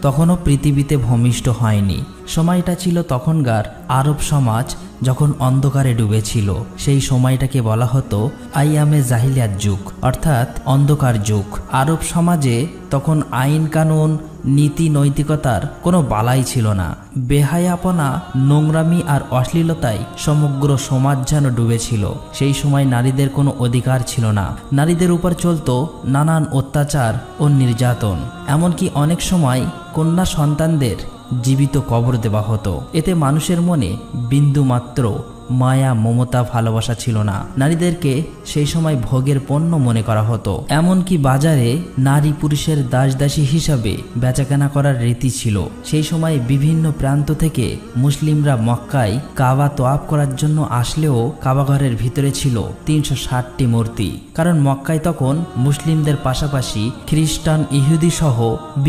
তখনও পৃথিবীতে ভূমিষ্ঠ হয়নি। সময়টা ছিল তখনকার আরব সমাজ যখন অন্ধকারে ডুবেছিল। সেই সময়টাকে বলা হতো আইয়ামে জাহিলিয়াত যুগ, অর্থাৎ অন্ধকার যুগ। আরব সমাজে তখন আইন কানুন নীতি নৈতিকতার কোনো বালাই ছিল না। বেহায়াপনা, নোংরামি আর অশ্লীলতায় সমগ্র সমাজ যেন ডুবেছিল। সেই সময় নারীদের কোনো অধিকার ছিল না। নারীদের উপর চলত নানান অত্যাচার ও নির্যাতন। এমনকি অনেক সময় কন্যা সন্তানদের জীবিত কবর দেওয়া হতো। এতে মানুষের মনে বিন্দুমাত্র মায়া, মমতা, ভালোবাসা ছিল না। নারীদেরকে সেই সময় ভোগের পণ্য মনে করা হতো। এমনকি বাজারে নারী পুরুষের দাসদাসী হিসাবে বেচাকেনা করার রীতি ছিল। সেই সময় বিভিন্ন প্রান্ত থেকে মুসলিমরা মক্কায় কাবা তোয়াফ করার জন্য আসলেও কাবাঘরের ভিতরে ছিল 360টি মূর্তি। কারণ মক্কায় তখন মুসলিমদের পাশাপাশি খ্রিস্টান, ইহুদি সহ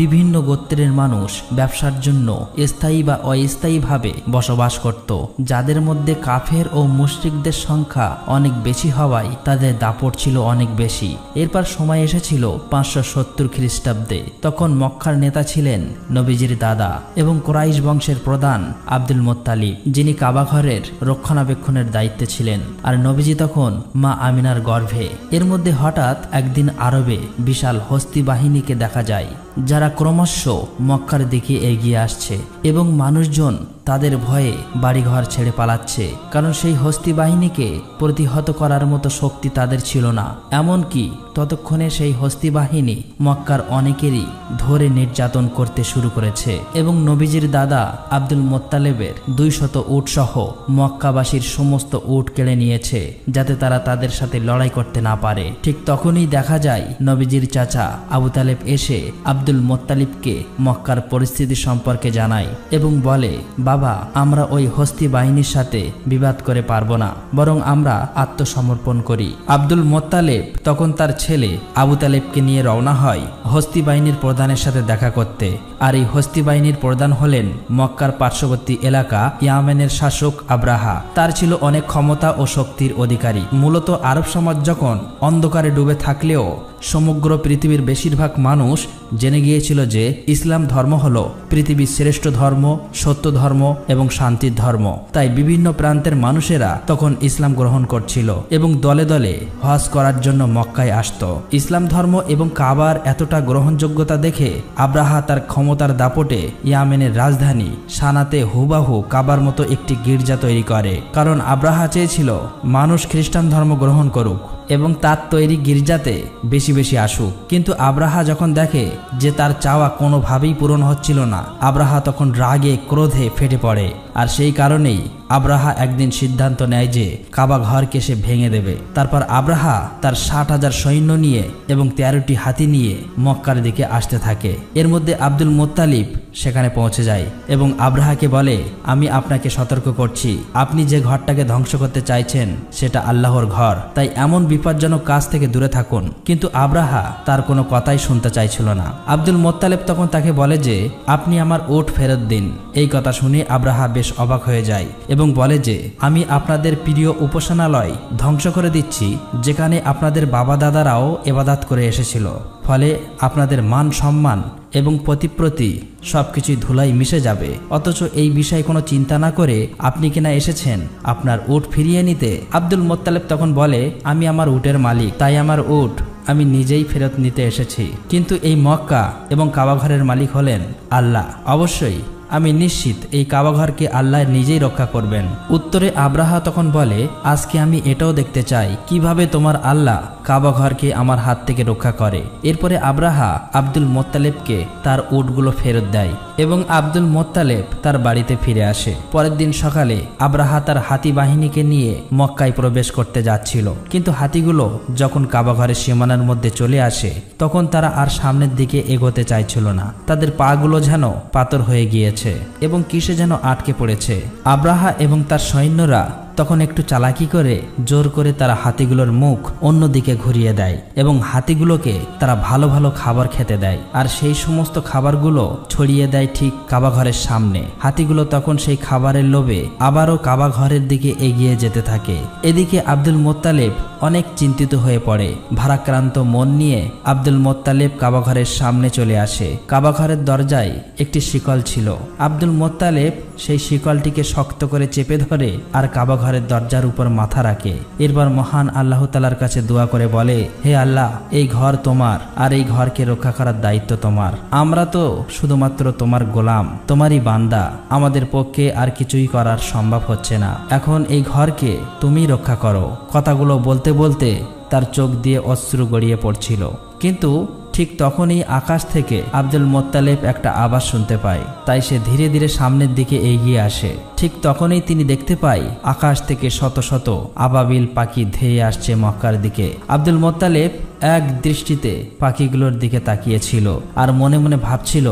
বিভিন্ন গোত্রের মানুষ ব্যবসার জন্য স্থায়ী বা অস্থায়ীভাবে বসবাস করত, যাদের মধ্যে কাফের ও মুশরিকদের সংখ্যা অনেক বেশি হওয়ায় তাদের দাপট ছিল অনেক বেশি। এরপর সময় এসেছিল 570 খ্রিস্টাব্দে। তখন মক্কার নেতা ছিলেন নবীজির দাদা এবং কুরাইশ বংশের প্রধান আব্দুল মুত্তালিব, যিনি কাবাঘরের রক্ষণাবেক্ষণের দায়িত্বে ছিলেন। আর নবীজি তখন মা আমিনার গর্ভে। এর মধ্যে হঠাৎ একদিন আরবে বিশাল হস্তি বাহিনীকে দেখা যায়, যারা ক্রমশ মক্কার দিকে এগিয়ে আসছে এবং মানুষজন তাদের ভয়ে বাড়িঘর ছেড়ে পালাচ্ছে। কারণ সেই হস্তি বাহিনীকে প্রতিহত করার মতো শক্তি তাদের ছিল না। এমনকি ততক্ষণে সেই হস্তি বাহিনী মক্কার অনেকেরই ধরে নির্যাতন করতে শুরু করেছে এবং নবীজির দাদা আব্দুল মুত্তালিবের 200 উট সহ মক্কাবাসীর সমস্ত উট কেড়ে নিয়েছে, যাতে তারা তাদের সাথে লড়াই করতে না পারে। ঠিক তখনই দেখা যায় নবীজির চাচা আবু তালেব এসে আব্দুল মুত্তালিবকে মক্কার পরিস্থিতি সম্পর্কে জানায় এবং বলে, বাবা, আমরা ওই হস্তি বাহিনীর সাথে বিবাদ করে পারবো না, বরং আমরা আত্মসমর্পণ করি। আব্দুল মুত্তালিব তখন তার ছেলে আবু তালেবকে নিয়ে রওনা হয় হস্তি বাহিনীর প্রধানের সাথে দেখা করতে। আর এই হস্তি বাহিনীর প্রধান হলেন মক্কার পার্শ্ববর্তী এলাকা ইয়ামেনের শাসক আব্রাহা। তার ছিল অনেক ক্ষমতা ও শক্তির অধিকারী। মূলত আরব সমাজ যখন অন্ধকারে ডুবে থাকলেও সমগ্র পৃথিবীর বেশিরভাগ মানুষ জেনে গিয়েছিল যে ইসলাম ধর্ম হলো পৃথিবীর শ্রেষ্ঠ ধর্ম, সত্য ধর্ম এবং শান্তির ধর্ম। তাই বিভিন্ন প্রান্তের মানুষেরা তখন ইসলাম গ্রহণ করছিল এবং দলে দলে হজ করার জন্য মক্কায় আসত। ইসলাম ধর্ম এবং কাবার এতটা গ্রহণযোগ্যতা দেখে আব্রাহা তার ক্ষমতার দাপটে ইয়ামেনের রাজধানী সানাতে হুবাহু কাবার মতো একটি গির্জা তৈরি করে। কারণ আব্রাহা চেয়েছিল মানুষ খ্রিস্টান ধর্ম গ্রহণ করুক এবং তার তৈরি গির্জাতে বেশি বেশি আসুক। কিন্তু আব্রাহা যখন দেখে যে তার চাওয়া কোনোভাবেই পূরণ হচ্ছিল না, আব্রাহা তখন রাগে ক্রোধে ফেটে পড়ে। আর সেই কারণেই আব্রাহা একদিন সিদ্ধান্ত নেয় যে কাবা ঘরকে সে ভেঙে দেবে। তারপর আব্রাহা তার 60,000 সৈন্য নিয়ে এবং 13টি হাতি নিয়ে মক্কার দিকে আসতে থাকে। এর মধ্যে আব্দুল মুত্তালিব সেখানে পৌঁছে যায় এবং আব্রাহাকে বলে, আমি আপনাকে সতর্ক করছি, আপনি যে ঘরটাকে ধ্বংস করতে চাইছেন সেটা আল্লাহর ঘর, তাই এমন বিপজ্জনক কাজ থেকে দূরে থাকুন। কিন্তু আব্রাহা তার কোনো কথাই শুনতে চাইছিল না। আব্দুল মুত্তালিব তখন তাকে বলে যে, আপনি আমার উট ফেরত দিন। এই কথা শুনে আব্রাহা বেশ অবাক হয়ে যায় এবং বলে যে, আমি আপনাদের প্রিয় উপাসনালয় ধ্বংস করে দিচ্ছি, যেখানে আপনাদের বাবা দাদারাও ইবাদত করে এসেছিল। ফলে আপনাদের মান সম্মান এবং প্রতিপ্রতি সবকিছুই ধুলাই মিশে যাবে। অথচ এই বিষয়ে কোনো চিন্তা না করে আপনি কিনা এসেছেন আপনার উট ফিরিয়ে নিতে। আব্দুল মুত্তালিব তখন বলে, আমি আমার উটের মালিক, তাই আমার উট আমি নিজেই ফেরত নিতে এসেছি। কিন্তু এই মক্কা এবং কাবাঘরের মালিক হলেন আল্লাহ। অবশ্যই আমি নিশ্চিত এই কাবাঘরকে আল্লাহ নিজেই রক্ষা করবেন। উত্তরে আব্রাহা তখন বলে, আজকে আমি এটাও দেখতে চাই কিভাবে তোমার আল্লাহ কাবাঘরকে আমার হাত থেকে রক্ষা করে। এরপরে আব্রাহা আব্দুল মুত্তালিবকে তার উটগুলো ফেরত দেয় এবং আব্দুল মুত্তালিব তার বাড়িতে ফিরে আসে। পরের দিন সকালে আব্রাহা তার হাতি বাহিনীকে নিয়ে মক্কায় প্রবেশ করতে যাচ্ছিল। কিন্তু হাতিগুলো যখন কাবাঘরের সীমানার মধ্যে চলে আসে, তখন তারা আর সামনের দিকে এগোতে চাইছিল না। তাদের পাগুলো যেন পাথর হয়ে গিয়েছে এবং কিসে যেন আটকে পড়েছে। আব্রাহা এবং তার সৈন্যরা তখন একটু চালাকি করে জোর করে তারা হাতিগুলোর মুখ অন্যদিকে ঘুরিয়ে দেয় এবং হাতিগুলোকে তারা ভালো ভালো খাবার খেতে দেয়, আর সেই সমস্ত খাবারগুলো ছড়িয়ে দেয় ঠিক কাবা ঘরের সামনে। হাতিগুলো তখন সেই খাবারের লোভে আবারও কাবা ঘরের দিকে এগিয়ে যেতে থাকে। এদিকে আব্দুল মোত্তালেব অনেক চিন্তিত হয়ে পড়ে। ভারাক্রান্ত মন নিয়ে আব্দুল মোত্তালেব কাবা ঘরের সামনে চলে আসে। কাবা ঘরের দরজায় একটি শিকল ছিল। আব্দুল মোত্তালেব সেই শিকলটিকে শক্ত করে চেপে ধরে আর কাবা ঘরের দরজার উপর মাথা রাখে। এরপর মহান আল্লাহ তাআলার কাছে দোয়া করে বলে, হে আল্লাহ, এই ঘর তোমার আর এই ঘরকে রক্ষা করার দায়িত্ব তোমার। আমরা তো শুধুমাত্র তোমার গোলাম, তোমারই বান্দা। আমাদের পক্ষে আর কিছুই করার সম্ভব হচ্ছে না। এখন এই ঘরকে তুমি রক্ষা করো। কথাগুলো বলতে বলতে তার চোখ দিয়ে অশ্রু গড়িয়ে পড়ছিল। কিন্তু ঠিক তখনই আকাশ থেকে আব্দুল মোত্তালেব একটা আওয়াজ শুনতে পায়। তাই সে ধীরে ধীরে সামনের দিকে এগিয়ে আসে। ঠিক তখনই তিনি দেখতে পায় আকাশ থেকে শত শত আবাবিল পাখি ধেয়ে আসছে মক্কার দিকে। আব্দুল মোত্তালেব এক দৃষ্টিতে পাখিগুলোর দিকে তাকিয়েছিল আর মনে মনে ভাবছিল,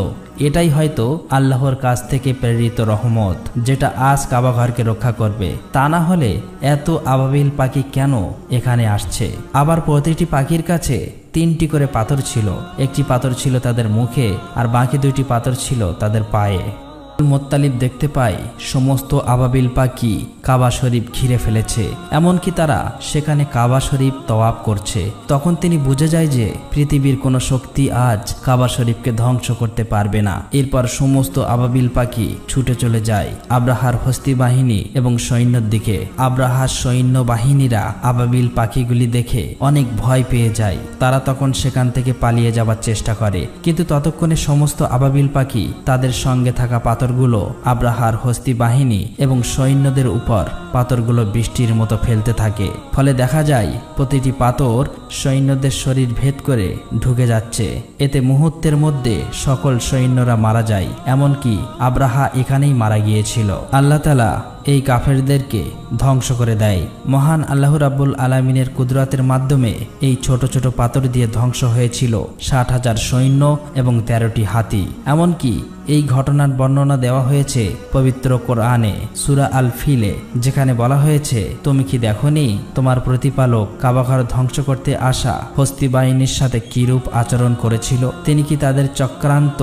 এটাই হয়তো আল্লাহর কাছ থেকে প্রেরিত রহমত, যেটা আজ কাবা ঘরকে রক্ষা করবে। তা না হলে এত আবাবিল পাখি কেন এখানে আসছে? আবার প্রতিটি পাখির কাছে 3টি করে পাথর ছিল। একটি পাথর ছিল তাদের মুখে আর বাকি 2টি পাথর ছিল তাদের পায়ে। মোত্তালিব দেখতে পায় সমস্ত আবাবিল পাখি কাবা শরীফ ঘিরে ফেলেছে, এমনকি তারা সেখানে কাবা শরীফ তওয়াফ করছে। তখন তিনি বুঝে যায় যে পৃথিবীর কোনো শক্তি আজ কাবা শরীফকে ধ্বংস করতে পারবে না। এরপর সমস্ত আবাবিল পাখি ছুটে চলে যায় আব্রাহার হস্তি বাহিনী এবং সৈন্যর দিকে। আব্রাহার সৈন্য বাহিনীরা আবাবিল পাখিগুলি দেখে অনেক ভয় পেয়ে যায়। তারা তখন সেখান থেকে পালিয়ে যাবার চেষ্টা করে, কিন্তু ততক্ষণে সমস্ত আবাবিল পাখি তাদের সঙ্গে থাকা পাথরগুলো আব্রাহার হস্তি বাহিনী এবং সৈন্যদের উপর পাথরগুলো বৃষ্টির মতো ফেলতে থাকে। ফলে দেখা যায় প্রতিটি পাথর সৈন্যদের শরীর ভেদ করে ঢুকে যাচ্ছে। এতে মুহূর্তের মধ্যে সকল সৈন্যরা মারা যায়, এমনকি আব্রাহা এখানেই মারা গিয়েছিল। আল্লাহ তাআলা এই কাফেরদেরকে ধ্বংস করে দেয়। মহান আল্লাহ রাব্বুল আলামিনের কুদরতের মাধ্যমে এই ছোট ছোট পাথর দিয়ে ধ্বংস হয়েছিল 60,000 সৈন্য এবং 13টি হাতি। এমনকি এই ঘটনার বর্ণনা দেওয়া হয়েছে পবিত্র কোরআনে সূরা আল ফিলে, যেখানে বলা হয়েছে, তুমি কি দেখোনি তোমার প্রতিপালক কাবা ঘর ধ্বংস করতে আসা হস্তি বাহিনীর সাথে কিরূপ আচরণ করেছিল? তিনি কি তাদের চক্রান্ত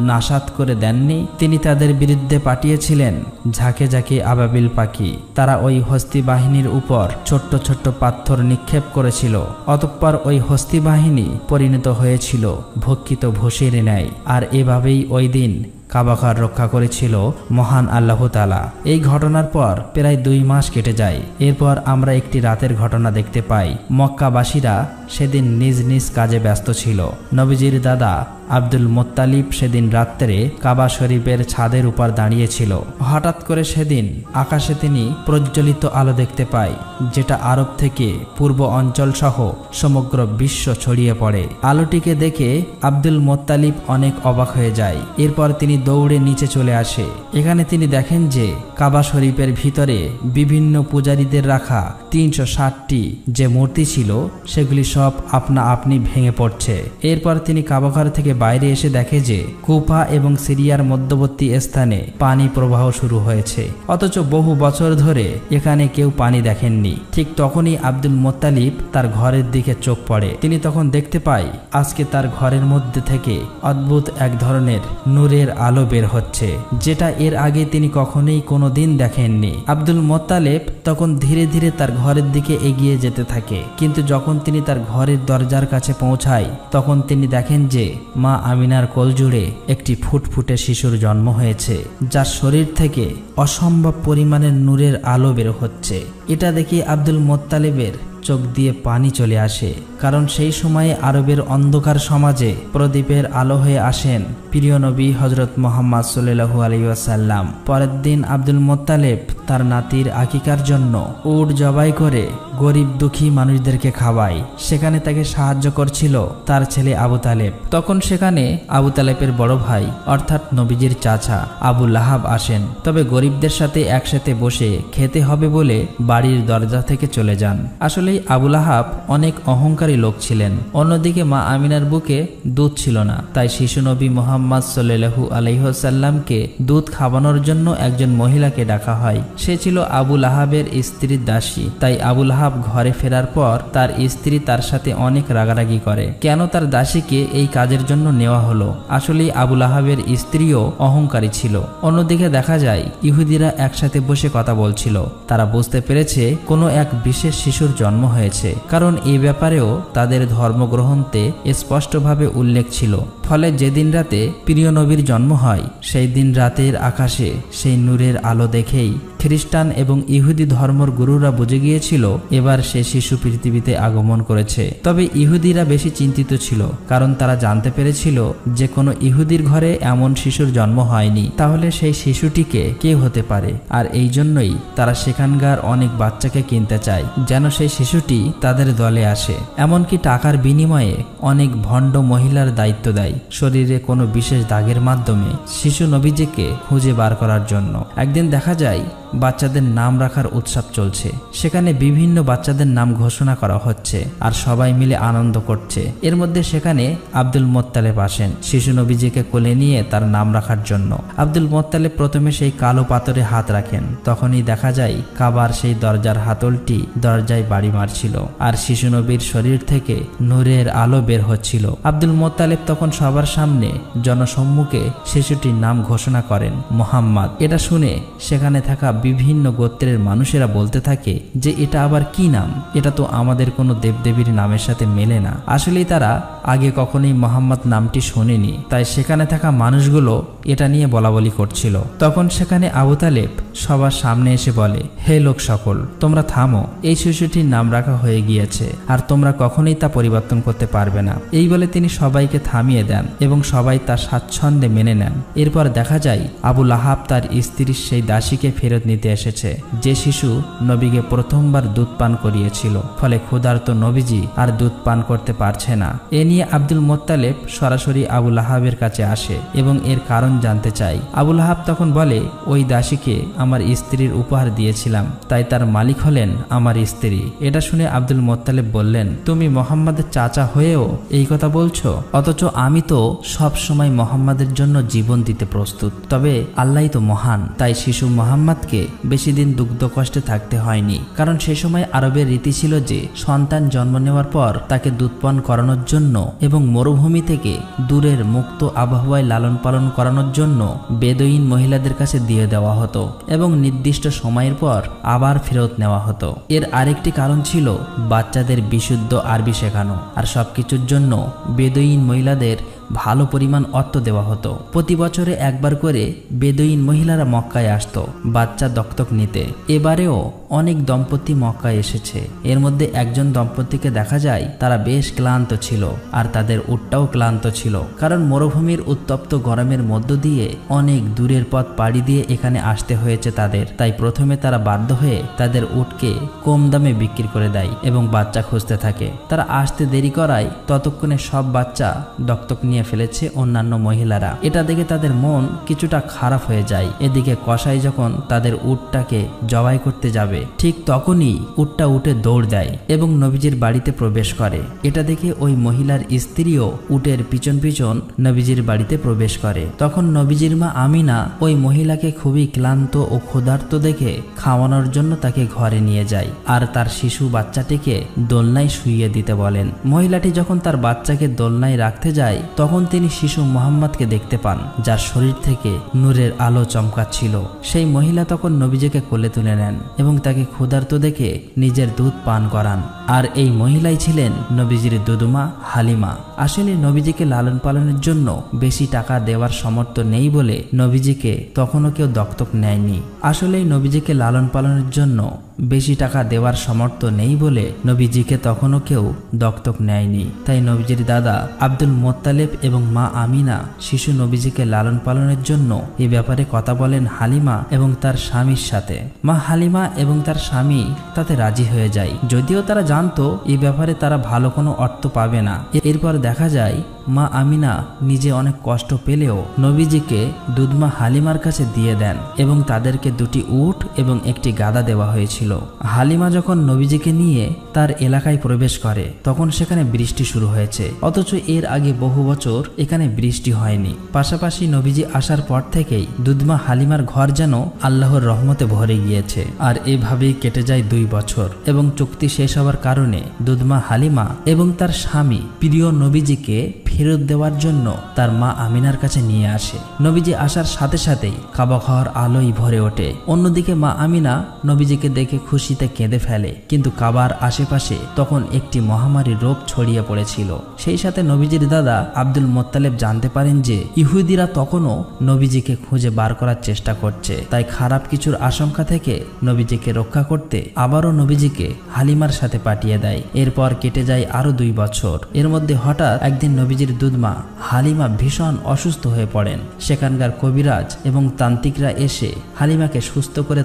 নাশাত করে দেননি? তিনি তাদের বিরুদ্ধে পাঠিয়েছিলেন ঝাঁকে ঝাঁকে আবাবিল পাখি। তারা ওই হস্তি বাহিনীর উপর ছোট্ট ছোট্ট পাথর নিক্ষেপ করেছিল। অতঃপর ওই হস্তি বাহিনী পরিণত হয়েছিল ভক্ষিত ভূষির ন্যায়। আর এভাবেই ওই দিন কাবা ঘর রক্ষা করেছিল মহান আল্লাহ তাআলা। এই ঘটনার পর প্রায় 2 মাস কেটে যায়। এরপর আমরা একটি রাতের ঘটনা দেখতে পাই। মক্কাবাসীরা সেদিন নিজ নিজ কাজে ব্যস্ত ছিল। নবীজির দাদা আব্দুল মোত্তালিব সেদিন রাত্রে কাবা শরীফের ছাদের উপর দাঁড়িয়েছিল। হঠাৎ করে সেদিন আকাশে তিনি প্রজ্বলিত আলো দেখতে পায়, যেটা আরব থেকে পূর্ব অঞ্চল সহ সমগ্র বিশ্ব ছড়িয়ে পড়ে। আলোটিকে দেখে আব্দুল মোত্তালিব অনেক অবাক হয়ে যায়। এরপর তিনি দৌড়ে নিচে চলে আসে। এখানে তিনি দেখেন যে কাবা শরীফের ভিতরে বিভিন্ন পূজারীদের রাখা 360টি যে মূর্তি ছিল সেগুলি সব আপনা আপনি ভেঙে পড়ছে। এরপর তিনি কাবা ঘর থেকে বাইরে এসে দেখে যে কুফা এবং সিরিয়ার মধ্যবর্তী স্থানে পানি প্রবাহ শুরু হয়েছে, অথচ বহু বছর ধরে এখানে কেউ পানি দেখেননি। ঠিক তখনই আব্দুল মোত্তালিব তার ঘরের দিকে চোখ পড়ে। তিনি তখন দেখতে পায় আজকে তার ঘরের মধ্যে থেকে অদ্ভুত এক ধরনের নূরের আলো বের হচ্ছে, যেটা এর আগে তিনি কখনোই কোনোদিন দেখেননি। আব্দুল মোত্তালিব তখন ধীরে ধীরে তার ঘরের দিকে এগিয়ে যেতে থাকে, কিন্তু যখন তিনি তার ঘরের দরজার কাছে পৌঁছায় তখন তিনি দেখেন যে মা আমিনার কোলজুড়ে একটি ফুটফুটে শিশুর জন্ম হয়েছে, যার শরীর থেকে অসম্ভব পরিমাণের নূরের আলো বের হচ্ছে। এটা দেখে আব্দুল মোত্তালিবের চোখ দিয়ে পানি চলে আসে, কারণ সেই সময়ে আরবের অন্ধকার সমাজে প্রদীপের আলো হয়ে আসেন প্রিয় নবী হযরত মুহাম্মদ সাল্লাল্লাহু আলাইহি ওয়াসাল্লাম। পরের দিন আব্দুল মোত্তালিব তার নাতির আকিকার জন্য উট জবাই করে গরিব দুঃখী মানুষদেরকে খাওয়ায়। সেখানে তাকে সাহায্য করছিল তার ছেলে আবু তালেব। তখন সেখানে আবু তালেবের বড় ভাই অর্থাৎ নবীজির চাচা আবু লাহাব আসেন, তবে গরিবদের সাথে একসাথে বসে খেতে হবে বলে বাড়ির দরজা থেকে চলে যান। আসলে আবু লাহাব অনেক অহংকারী স্তন্যপায়ী লোক ছিলেন। অন্যদিকে মা আমিনার বুকে দুধ ছিল না, তাই শিশু নবী মুহাম্মদ সাল্লাল্লাহু আলাইহি ওয়াসাল্লামকে দুধ খাওয়ানোর জন্য একজন মহিলাকে ডাকা হয়। সে ছিল আবু লাহাবের স্ত্রীর দাসী। তাই আবু লাহাব ঘরে ফেরার পর তার স্ত্রী তার সাথে অনেক রাগারাগি করে, কেন তার দাসীকে এই কাজের জন্য নেওয়া হলো। আসলে আবু লাহাবের স্ত্রীও অহংকারী ছিল। অন্যদিকে দেখা যায় ইহুদিরা একসাথে বসে কথা বলছিল। তারা বুঝতে পেরেছে কোনো এক বিশেষ শিশুর জন্ম হয়েছে, কারণ এই ব্যাপারেও তাদের ধর্মগ্রন্থে স্পষ্টভাবে উল্লেখ ছিল। ফলে যেদিন রাতে প্রিয় নবীর জন্ম হয়, সেই দিন রাতের আকাশে সেই নূরের আলো দেখেই খ্রিস্টান এবং ইহুদি ধর্মের গুরুরা বুঝে গিয়েছিল এবার সে শিশু পৃথিবীতে আগমন করেছে। তবে ইহুদিরা বেশি চিন্তিত ছিল, কারণ তারা জানতে পেরেছিল যে কোনো ইহুদির ঘরে এমন শিশুর জন্ম হয়নি, তাহলে সেই শিশুটিকে কে হতে পারে। আর এই জন্যই তারা সেখানকার অনেক বাচ্চাকে কিনতে চায়, যেন সেই শিশুটি তাদের দলে আসে। এমনকি টাকার বিনিময়ে অনেক ভণ্ড মহিলার দায়িত্ব দেয় শরীরে কোনো বিশেষ দাগের মাধ্যমে শিশু নবীজিকে খুঁজে বার করার জন্য। একদিন দেখা যায় বাচ্চাদের নাম রাখার উৎসব চলছে। সেখানে বিভিন্ন বাচ্চাদের নাম ঘোষণা করা হচ্ছে আর সবাই মিলে আনন্দ করছে। এর মধ্যে সেখানে আব্দুল মোত্তালেব আসেন শিশু নবীজিকে কোলে নিয়ে তার নাম রাখার জন্য। আব্দুল মোত্তালেব প্রথমে সেই কালো পাথরে হাত রাখেন, তখনই দেখা যায় কাবার সেই দরজার হাতলটি দরজায় বাড়ি মারছিল আর শিশু নবীর শরীর থেকে নূরের আলো বের হচ্ছিল। আব্দুল মোত্তালেব তখন সবার সামনে জনসম্মুখে শিশুটির নাম ঘোষণা করেন মুহাম্মদ। এটা শুনে সেখানে থাকা বিভিন্ন গোত্রের মানুষেরা বলতে থাকে যে এটা আবার কি নাম, এটা তো আমাদের কোনো দেবদেবীর নামের সাথে মেলে না। আসলেই তারা আগে কখনোই মোহাম্মদ নামটি শোনেনি, তাই সেখানে থাকা মানুষগুলো এটা নিয়ে বলাবলি করছিল। তখন সেখানে আবু তালেব সবার সামনে এসে বলে, হে লোক সকল, তোমরা থামো, এই শিশুটির নাম রাখা হয়ে গিয়েছে আর তোমরা কখনোই তা পরিবর্তন করতে পারবে না। এই বলে তিনি সবাইকে থামিয়ে দেন এবং সবাই তার স্বাচ্ছন্দ্যে মেনে নেন। এরপর দেখা যায় আবু লাহাব তার স্ত্রীর সেই দাসীকে ফেরত নিতে এসেছে, যে শিশু নবীকে প্রথমবার দুধ পান করিয়েছিল। ফলে ক্ষুধার্ত নবীজি আর দুধ পান করতে পারছে না। এ নিয়ে আব্দুল মোত্তালেব সরাসরি আবু লাহাবের কাছে আসে এবং এর কারণ জানতে চায়। আবু লাহাব তখন বলে, ওই দাসীকে আমার স্ত্রীর উপহার দিয়েছিলাম, তাই তার মালিক হলেন আমার স্ত্রী। এটা শুনে আব্দুল মোত্তালেব বললেন, তুমি মোহাম্মদের চাচা হয়েও এই কথা বলছো? অথচ আমি তো সব সময় মোহাম্মদের জন্য জীবন দিতে প্রস্তুত। তবে আল্লাহই তো মহান, তাই শিশু মোহাম্মদকে বেশি দিন দুগ্ধ কষ্টে থাকতে হয়নি। কারণ সে সময় আরবের রীতি ছিল যে সন্তান জন্ম নেওয়ার পর তাকে দুধপান করানোর জন্য এবং মরুভূমি থেকে দূরের মুক্ত আবহাওয়ায় লালন পালন করানোর জন্য বেদুইন মহিলাদের কাছে দিয়ে দেওয়া হতো এবং নির্দিষ্ট সময়ের পর আবার ফেরত নেওয়া হতো। এর আরেকটি কারণ ছিল বাচ্চাদের বিশুদ্ধ আরবি শেখানো, আর সবকিছুর জন্য বেদুইন মহিলাদের ভালো পরিমাণ অর্থ দেওয়া হতো। প্রতি বছরে একবার করে বেদুইন মহিলারা মক্কায় আসতো বাচ্চা দত্তক নিতে। এবারেও অনেক দম্পতি মক্কায় এসেছে। এর মধ্যে একজন দম্পতিকে দেখা যায় তারা বেশ ক্লান্ত ছিল আর তাদের উটটাও ক্লান্ত ছিল, কারণ মরুভূমির উত্তপ্ত গরমের মধ্য দিয়ে অনেক দূরের পথ পাড়ি দিয়ে এখানে আসতে হয়েছে তাদের। তাই প্রথমে তারা বাধ্য হয়ে তাদের উটকে কম দামে বিক্রি করে দেয় এবং বাচ্চা খুঁজতে থাকে। তারা আসতে দেরি করায় ততক্ষণে সব বাচ্চা দত্তক নিয়ে ফেলেছে অন্যান্য মহিলারা। এটা দেখে তাদের মন কিছুটা খারাপ হয়ে যায়। এদিকে কসাই যখন তাদের উটটাকে জবাই করতে যাবে, ঠিক তখনই উটটা উঠে দৌড় দেয় এবং নবীজির বাড়িতে প্রবেশ করে। এটা দেখে ওই মহিলার স্ত্রীও উটের পিছন পিছন নবীজির বাড়িতে প্রবেশ করে। তখন নবীজির মা আমিনা ওই মহিলাকে খুবই ক্লান্ত ও ক্ষুধার্ত দেখে খাওয়ানোর জন্য তাকে ঘরে নিয়ে যায় আর তার শিশু বাচ্চাটিকে দোলনায় শুইয়ে দিতে বলেন। মহিলাটি যখন তার বাচ্চাকে দোলনায় রাখতে যায়, তখন তিনি শিশু মোহাম্মদকে দেখতে পান, যার শরীর থেকে নূরের আলো চমকাচ্ছিল। সেই মহিলা তখন নবীজিকে কোলে তুলে নেন এবং তাকে ক্ষুধার্ত দেখে নিজের দুধ পান করান। আর এই মহিলাই ছিলেন নবীজির দুদুমা হালিমা। আসলে নবীজিকে লালন পালনের জন্য বেশি টাকা দেওয়ার সামর্থ্য নেই বলে নবীজিকে তখনও কেউ দত্তক নেয়নি। আসলেই নবীজিকে লালন পালনের জন্য বেশি টাকা দেওয়ার সামর্থ্য নেই বলে নবীজিকে তখনও কেউ দত্তক নেয়নি। তাই নবীজির দাদা আব্দুল মোত্তালেব এবং মা আমিনা শিশু নবীজিকে লালন পালনের জন্য এ ব্যাপারে কথা বলেন হালিমা এবং তার স্বামীর সাথে। মা হালিমা এবং তার স্বামী তাতে রাজি হয়ে যায়, যদিও তারা জানতো এই ব্যাপারে তারা ভালো কোনো অর্থ পাবে না। এরপর দেখা যায় মা আমিনা নিজে অনেক কষ্ট পেলেও নবীজিকে দুধমা হালিমার কাছে দিয়ে দেন এবং তাদেরকে দুটি উট এবং একটি গাদা দেওয়া হয়েছিল। হালিমা যখন নবীজিকে নিয়ে তার এলাকায় প্রবেশ করে তখন সেখানে বৃষ্টি শুরু হয়েছে, অথচ এর আগে বহু বছর এখানে বৃষ্টি হয়নি। পাশাপাশি নবীজি আসার পর থেকেই দুধমা হালিমার ঘর যেন আল্লাহর রহমতে ভরে গিয়েছে। আর এভাবেই কেটে যায় 2 বছর এবং চুক্তি শেষ হওয়ার কারণে দুধমা হালিমা এবং তার স্বামী প্রিয় নবীজিকে ফেরত দেওয়ার জন্য তার মা আমিনার কাছে নিয়ে আসে। নবীজি আসার সাথে সাথেই কাবা ঘর আলোয় ভরে ওঠে। অন্যদিকে মা আমিনা নবীজিকে দেখে খুশিতে কেঁদে ফেলে, কিন্তু কাবার আশেপাশে তখন একটি মহামারী রোগ ছড়িয়ে পড়েছিল। সেই সাথে নবীজির দাদা আব্দুল মোত্তালেব জানতে পারেন যে ইহুদিরা তখনও নবীজিকে খুঁজে বার করার চেষ্টা করছে। তাই খারাপ কিছুর আশঙ্কা থেকে নবীজিকে রক্ষা করতে আবারও নবীজিকে হালিমার সাথে পাঠিয়ে দেয়। এরপর কেটে যায় আরো 2 বছর। এর মধ্যে হঠাৎ একদিন নবীজির দুধমা হালিমা ভীষণ অসুস্থ হয়ে পড়েন। সেখানকার কবিরাজ এবং তান্ত্রিকরা এসে হালিমাকে সুস্থ করে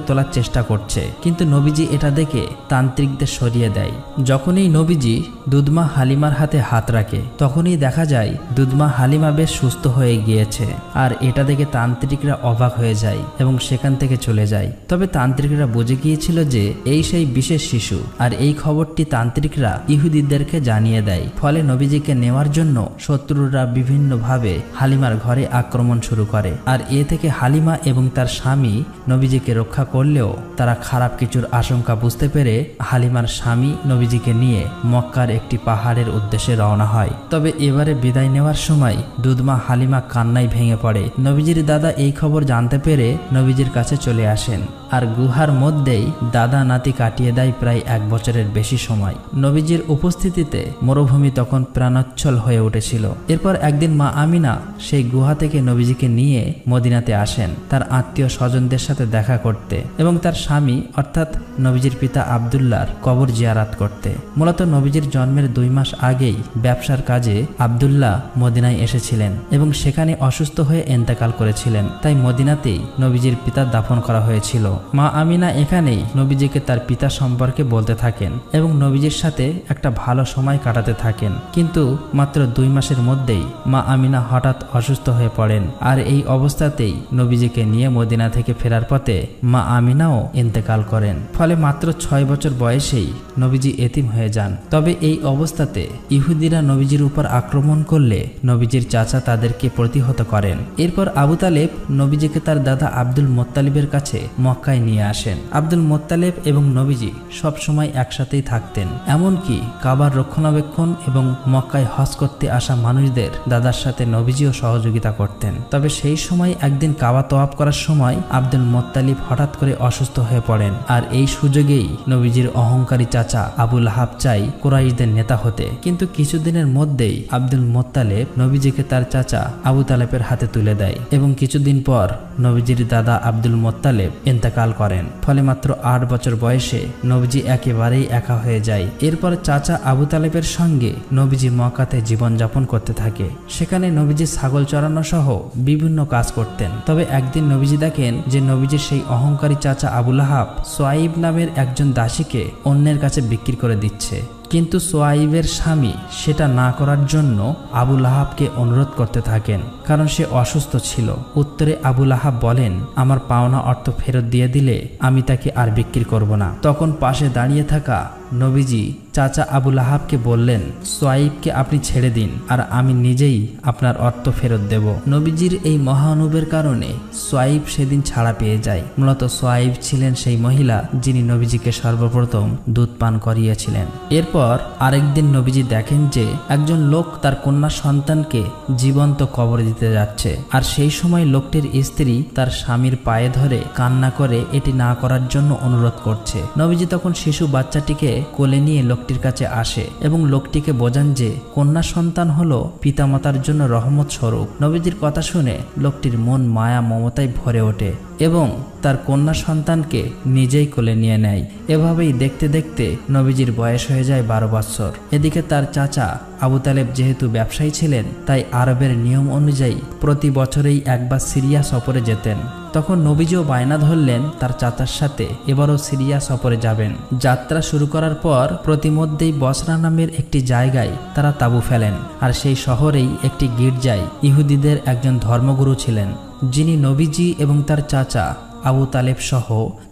তোলার চেষ্টা করছে, কিন্তু নবীজি এটা দেখে তান্ত্রিকদের সরিয়ে দেয়। যখনই নবীজি দুধমা হালিমার হাতে হাত রাখে তখনই দেখা যায় দুধমা হালিমা বেশ সুস্থ হয়ে গিয়েছে। আর এটা দেখে তান্ত্রিকরা অবাক হয়ে যায় এবং সেখান থেকে চলে যায়। তবে তান্ত্রিকরা বুঝে গিয়েছিল যে এই সেই বিশেষ শিশু, আর এই খবরটি তান্ত্রিকরা ইহুদিদেরকে জানিয়ে দেয়। ফলে নবীজিকে নেওয়ার জন্য শত্রুরা বিভিন্নভাবে হালিমার ঘরে আক্রমণ শুরু করে। আর এ থেকে হালিমা এবং তার স্বামী নবীজিকে রক্ষা করলেও তারা খারাপ কিছুর আশঙ্কা বুঝতে পেরে হালিমার স্বামী নবীজিকে নিয়ে মক্কার একটি পাহাড়ের উদ্দেশ্যে রওনা হয়। তবে এবারে বিদায় নেওয়ার সময় দুধমা হালিমা কান্নায় ভেঙে পড়ে। নবীজির দাদা এই খবর জানতে পেরে নবীজির কাছে চলে আসেন, আর গুহার মধ্যেই দাদা নাতি কাটিয়ে দেয় প্রায় 1 বছরের বেশি সময়। নবীজির উপস্থিতিতে মরুভূমি তখন প্রাণোচ্ছল হয়ে উঠেছিল। এরপর একদিন মা আমিনা সেই গুহা থেকে নবীজিকে নিয়ে মদিনাতে আসেন তার আত্মীয় স্বজনদের সাথে দেখা করতে এবং তার স্বামী অর্থাৎ নবীজির পিতা আব্দুল্লাহর কবর জিয়ারাত করতে। মূলত নবীজির জন্মের 2 মাস আগেই ব্যবসার কাজে আব্দুল্লাহ মদিনায় এসেছিলেন এবং সেখানে অসুস্থ হয়ে ইন্তেকাল করেছিলেন। তাই মদিনাতেই নবীজির পিতা দাফন করা হয়েছিল। মা আমিনা এখানেই নবীজিকে তার পিতা সম্পর্কে বলতে থাকেন এবং নবীজির সাথে একটা ভালো সময় কাটাতে থাকেন। কিন্তু মাত্র 2 মাসের মধ্যেই মা আমিনা হঠাৎ অসুস্থ হয়ে পড়েন। আর এই অবস্থাতেই নবীজিকে নিয়ে মদিনা থেকে ফেরার পথে মা আমিনাও ইন্তেকাল করেন। ফলে মাত্র 6 বছর বয়সেই নবীজি এতিম হয়ে যান। তবে এই অবস্থাতে ইহুদিরা নবীজির উপর আক্রমণ করলে নবীজির চাচা তাদেরকে প্রতিহত করেন। এরপর আবু তালেব নবীজিকে তার দাদা আব্দুল মোত্তালিবের কাছে মক্কায় নিয়ে আসেন। আব্দুল মোত্তালেব এবং নবীজি সব সময় একসাথেই থাকতেন। এমনকি কাবার রক্ষণাবেক্ষণ এবং মক্কায় হজ করতে আসা মানুষদের দাদার সাথে নবীজিও সহযোগিতা করতেন। তবে সেই সময় একদিন কাবা তওয়াফ করার সময় আব্দুল মোত্তালিব হঠাৎ করে অসুস্থ হয়ে পড়েন। আর এই সুযোগেই নবীজির অহংকারী চাচা আবু লাহাব চাই কুরাইশদের নেতা হতে, কিন্তু কিছুদিনের মধ্যেই আব্দুল মোত্তালেব নবীজিকে তার চাচা আবু তালেবের হাতে তুলে দেয় এবং কিছুদিন পর নবীজির দাদা আব্দুল মোত্তালেব ইন্তেকাল করেন। ফলে মাত্র 8 বছর বয়সে নবীজি একেবারেই একা হয়ে যায়। এরপর চাচা আবু তালেবের সঙ্গে নবীজি মক্কাতে জীবনযাপন করতে থাকে। সেখানে নবীজি ছাগল চড়ানো সহ বিভিন্ন কাজ করতেন। তবে একদিন নবীজি দেখেন যে নবীজির সেই অহংকারী চাচা আবু লাহাব সোয়াইব নামের একজন দাসীকে অন্যের কাছে বিক্রি করে দিচ্ছে। কিন্তু সোয়াইবের স্বামী সেটা না করার জন্য আবু লাহাবকে অনুরোধ করতে থাকেন, কারণ সে অসুস্থ ছিল। উত্তরে আবু লাহাব বলেন, আমার পাওনা অর্থ ফেরত দিয়ে দিলে আমি তাকে আর বিক্রি করব না। তখন পাশে দাঁড়িয়ে থাকা নবীজি চাচা আবু লাহাবকে বললেন, সোয়াইবকে আপনি ছেড়ে দিন, আর আমি নিজেই আপনার অর্থ ফেরত দেব। নবীজির এই মহানুভবের কারণে সোয়াইব সেদিন ছাড়া পেয়ে যায়। মূলত সোয়াইব ছিলেন সেই মহিলা যিনি নবীজিকে সর্বপ্রথম দুধ পান করিয়েছিলেন। এরপর আরেকদিন নবীজি দেখেন যে একজন লোক তার কন্যা সন্তানকে জীবন্ত কবর দিতে যাচ্ছে। আর সেই সময় লোকটির স্ত্রী তার স্বামীর পায়ে ধরে কান্না করে এটি না করার জন্য অনুরোধ করছে। নবীজি তখন শিশু বাচ্চাটিকে কোলে নিয়ে লোকটির কাছে আসে এবং লোকটিকে বোঝান যে কন্যা সন্তান হলো পিতামাতার জন্য রহমত স্বরূপ। নবীজির কথা শুনে লোকটির মন মায়া মমতায় ভরে ওঠে এবং তার কন্যা সন্তানকে নিজেই কোলে নিয়ে নেয়। এভাবেই দেখতে দেখতে নবীজির বয়স হয়ে যায় 12 বছর। এদিকে তার চাচা আবু তালেব যেহেতু ব্যবসায়ী ছিলেন, তাই আরবের নিয়ম অনুযায়ী প্রতি বছরেই একবার সিরিয়া সফরে যেতেন। তখন নবীজিও বায়না ধরলেন তার চাচার সাথে এবারও সিরিয়া সফরে যাবেন। যাত্রা শুরু করার পর প্রতিমধ্যেই বসরা নামের একটি জায়গায় তারা তাঁবু ফেলেন। আর সেই শহরেই একটি গির্জায় ইহুদিদের একজন ধর্মগুরু ছিলেন, যিনি নবীজি এবং তার চাচা আবু তালেব সহ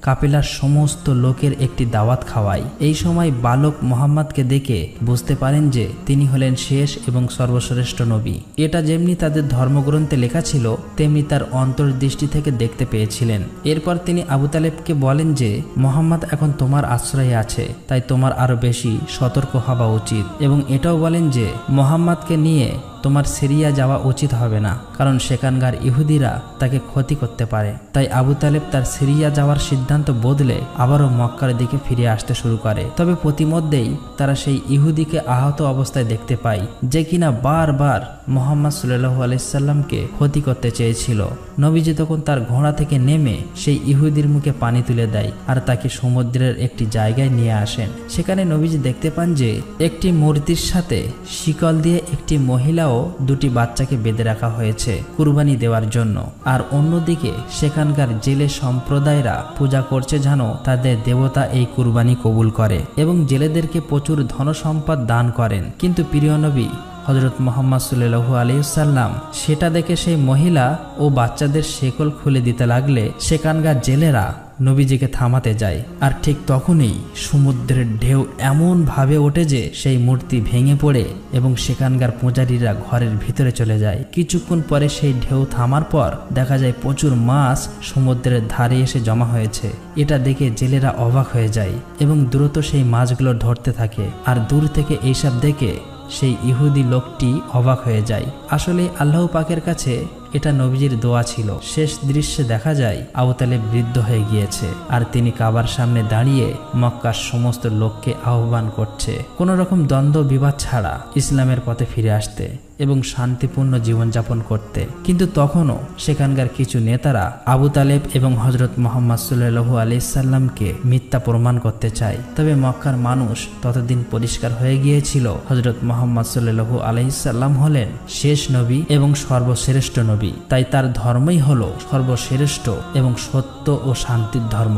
কাফেলার সমস্ত লোকের একটি দাওয়াত খাওয়ায়। এই সময় বালক মোহাম্মদকে দেখে বুঝতে পারেন যে তিনি হলেন শেষ এবং সর্বশ্রেষ্ঠ নবী। এটা যেমনি তাদের ধর্মগ্রন্থে লেখা ছিল তেমনি তার অন্তর্দৃষ্টি থেকে দেখতে পেয়েছিলেন। এরপর তিনি আবু তালেবকে বলেন যে মোহাম্মদ এখন তোমার আশ্রয়ে আছে, তাই তোমার আরো বেশি সতর্ক হওয়া উচিত, এবং এটাও বলেন যে মোহাম্মদকে নিয়ে তোমার সিরিয়া যাওয়া উচিত হবে না, কারণ সেখানকার ইহুদিরা তাকে ক্ষতি করতে পারে। তাই আবু তালেব তার সিরিয়া যাওয়ার সিদ্ধান্ত বদলে আবারও মক্কার দিকে ফিরে আসতে শুরু করে। তবে প্রতিমধ্যেই তারা সেই ইহুদিকে আহত অবস্থায় দেখতে পায়, যে কিনা বারবার মুহাম্মদ সাল্লাল্লাহু আলাইহি সাল্লামকে ক্ষতি করতে চেয়েছিল। নবীজি তখন তার ঘোড়া থেকে নেমে সেই ইহুদির মুখে পানি তুলে দেয় আর তাকে সমুদ্রের একটি জায়গায় নিয়ে আসেন। সেখানে নবীজি দেখতে পান যে একটি মূর্তির সাথে শিকল দিয়ে একটি মহিলাও দুটি বাচ্চাকে বেঁধে রাখা হয়েছে কুরবানি দেওয়ার জন্য। আর অন্যদিকে সেখানকার জেলে সম্প্রদায়রা পূজা করছে যেন তাদের দেবতা এই কুরবানি কবুল করে, এবং জেলেদেরকে প্রচুর ধনসম্পদ দান করেন। কিন্তু প্রিয় নবী হযরত মুহাম্মদ সাল্লাল্লাহু আলাইহি সাল্লাম সেটা দেখে সেই মহিলা ও বাচ্চাদের শেকল খুলে দিতে লাগলে সেখানকার জেলেরা নবীজিকে থামাতে যায়। আর ঠিক তখনই সমুদ্রের ঢেউ এমন ভাবে ওঠে যে সেই মূর্তি ভেঙে পড়ে এবং সেখানকার পূজারীরা ঘরের ভিতরে চলে যায়। কিছুক্ষণ পরে সেই ঢেউ থামার পর দেখা যায় প্রচুর মাছ সমুদ্রের ধারে এসে জমা হয়েছে। এটা দেখে জেলেরা অবাক হয়ে যায় এবং দ্রুত সেই মাছগুলো ধরতে থাকে। আর দূর থেকে এইসব দেখে সেই ইহুদি লোকটি অবাক হয়ে যায়। আসলে আল্লাহ পাকের কাছে এটা নবীজির দোয়া ছিল। শেষ দৃশ্যে দেখা যায় আবু তালেব বৃদ্ধ হয়ে গিয়েছে আর তিনি কাবার সামনে দাঁড়িয়ে মক্কার সমস্ত লোককে আহ্বান করছে কোনো রকম দ্বন্দ্ব বিবাদ ছাড়া ইসলামের পথে ফিরে আসতে এবং শান্তিপূর্ণ জীবনযাপন করতে। কিন্তু তখনও সেখানকার কিছু নেতারা আবু তালেব এবং হযরত মুহাম্মদ সাল্লাল্লাহু আলাইহি সাল্লামকে মিথ্যা প্রমাণ করতে চায়। তবে মক্কার মানুষ ততদিন পরিষ্কার হয়ে গিয়েছিল হযরত মুহাম্মদ সাল্লাল্লাহু আলাইহি সাল্লাম হলেন শেষ নবী এবং সর্বশ্রেষ্ঠ নবী। তাই তার ধর্মই হলো সর্বশ্রেষ্ঠ এবং সত্য ও শান্তির ধর্ম।